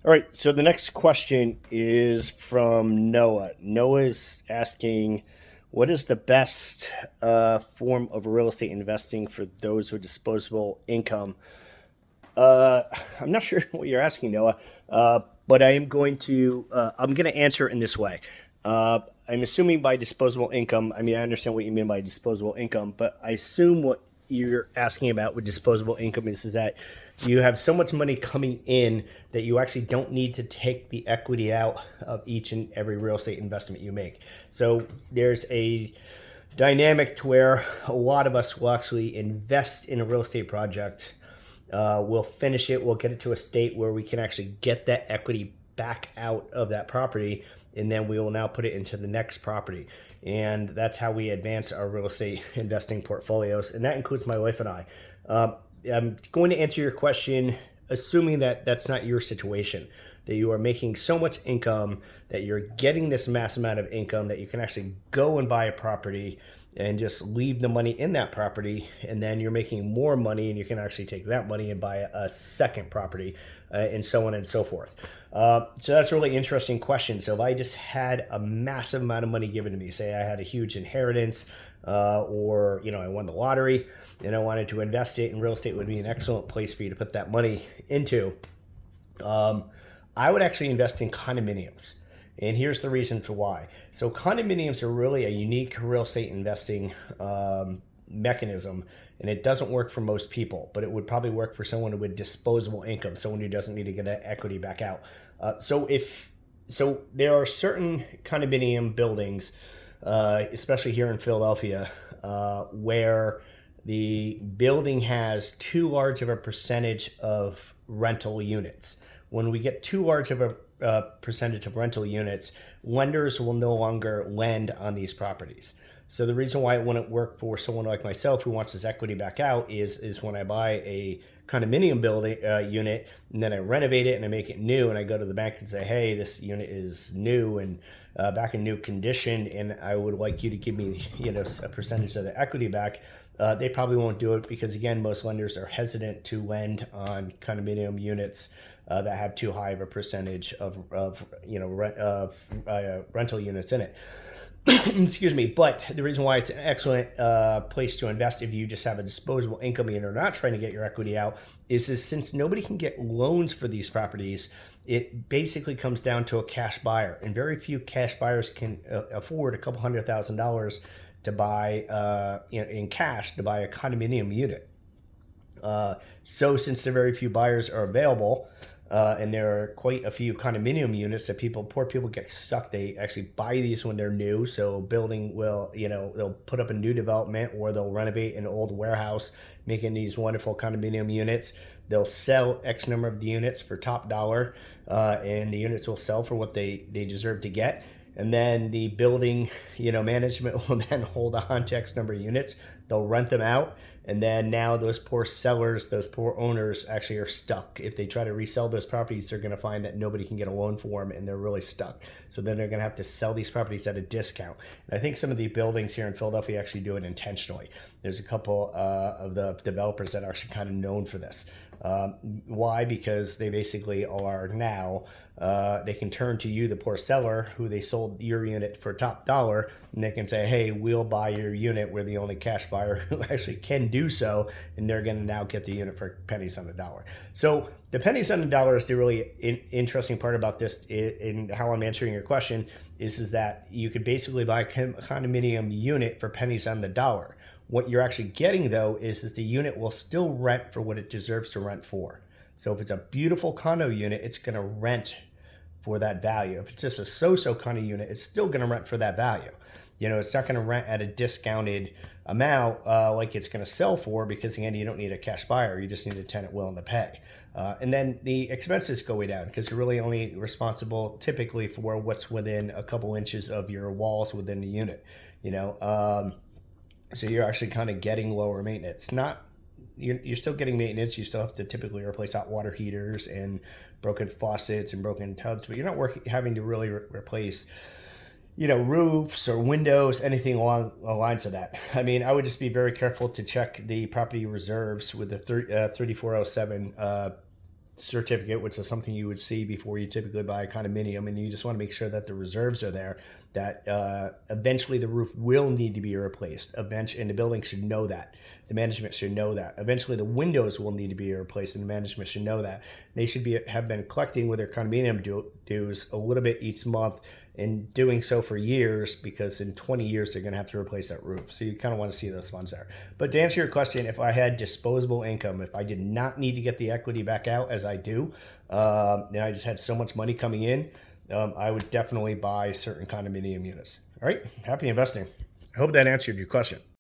All right, so the next question is from Noah. Noah's asking, what is the best form of real estate investing for those with disposable income? Uh, I'm not sure what you're asking, Noah, but I'm going to answer it in this way. I'm assuming by disposable income, I mean, I understand what you mean by disposable income, but I assume what you're asking about with disposable income is that you have so much money coming in that you actually don't need to take the equity out of each and every real estate investment you make. So there's a dynamic to where a lot of us will actually invest in a real estate project. We'll finish it, we'll get it to a state where we can actually get that equity back out of that property, and then we will now put it into the next property. And that's how we advance our real estate investing portfolios, and that includes my wife and I. I'm going to answer your question assuming that that's not your situation, that you are making so much income that you're getting this mass amount of income that you can actually go and buy a property and just leave the money in that property, and then you're making more money and you can actually take that money and buy a second property, and so on and so forth. So that's a really interesting question. So if I just had a massive amount of money given to me, say I had a huge inheritance, or I won the lottery and I wanted to invest it in real estate, would be an excellent place for you to put that money into. I would actually invest in condominiums. And here's the reason for why. So condominiums are really a unique real estate investing mechanism, and it doesn't work for most people, but it would probably work for someone with disposable income, someone who doesn't need to get that equity back out. So there are certain condominium buildings, especially here in Philadelphia, where the building has too large of a percentage of rental units. When we get too large of a percentage of rental units, lenders will no longer lend on these properties. So the reason why it wouldn't work for someone like myself who wants his equity back out is when I buy a condominium building unit, and then I renovate it and I make it new, and I go to the bank and say, hey, this unit is new and back in new condition, and I would like you to give me a percentage of the equity back. They probably won't do it because, again, most lenders are hesitant to lend on condominium units that have too high of a percentage of rental units in it. Excuse me. But the reason why it's an excellent place to invest if you just have a disposable income and you're not trying to get your equity out is since nobody can get loans for these properties, it basically comes down to a cash buyer, and very few cash buyers can afford a couple $100,000 to buy in cash to buy a condominium unit. So since there are very few buyers are available, and there are quite a few condominium units that poor people get stuck. They actually buy these when they're new. So building will, they'll put up a new development or they'll renovate an old warehouse, making these wonderful condominium units. They'll sell X number of the units for top dollar, and the units will sell for what they deserve to get. And then the building, management will then hold on to X number of units. They'll rent them out. And then now those poor sellers, those poor owners actually are stuck. If they try to resell those properties, they're going to find that nobody can get a loan for them, and they're really stuck. So then they're going to have to sell these properties at a discount. And I think some of the buildings here in Philadelphia actually do it intentionally. There's a couple of the developers that are actually kind of known for this. Why? Because they basically are now, they can turn to you, the poor seller, who they sold your unit for top dollar, and they can say, hey, we'll buy your unit. We're the only cash buyer who actually can do so, and they're going to now get the unit for pennies on the dollar. So the pennies on the dollar is the really interesting part about this, in how I'm answering your question, is that you could basically buy a condominium unit for pennies on the dollar. What you're actually getting, though, is the unit will still rent for what it deserves to rent for. So if it's a beautiful condo unit, it's going to rent for that value. If it's just a so-so condo unit, it's still going to rent for that value. It's not going to rent at a discounted amount like it's going to sell for, because, again, you don't need a cash buyer. You just need a tenant willing to pay. And then the expenses go way down because you're really only responsible typically for what's within a couple inches of your walls within the unit. So you're actually kind of getting lower maintenance. You're still getting maintenance. You still have to typically replace hot water heaters and broken faucets and broken tubs, but you're not having to really replace, roofs or windows, anything along the lines of that. I mean, I would just be very careful to check the property reserves with the 3407 certificate, which is something you would see before you typically buy a condominium, and you just want to make sure that the reserves are there, that eventually the roof will need to be replaced. And the building should know that. The management should know that. Eventually the windows will need to be replaced, and the management should know that. They should have been collecting with their condominium dues a little bit each month, and doing so for years, because in 20 years they're going to have to replace that roof. So you kind of want to see those funds there. But to answer your question, if I had disposable income, if I did not need to get the equity back out as I do, and I just had so much money coming in, I would definitely buy certain condominium units. All right, happy investing. I hope that answered your question.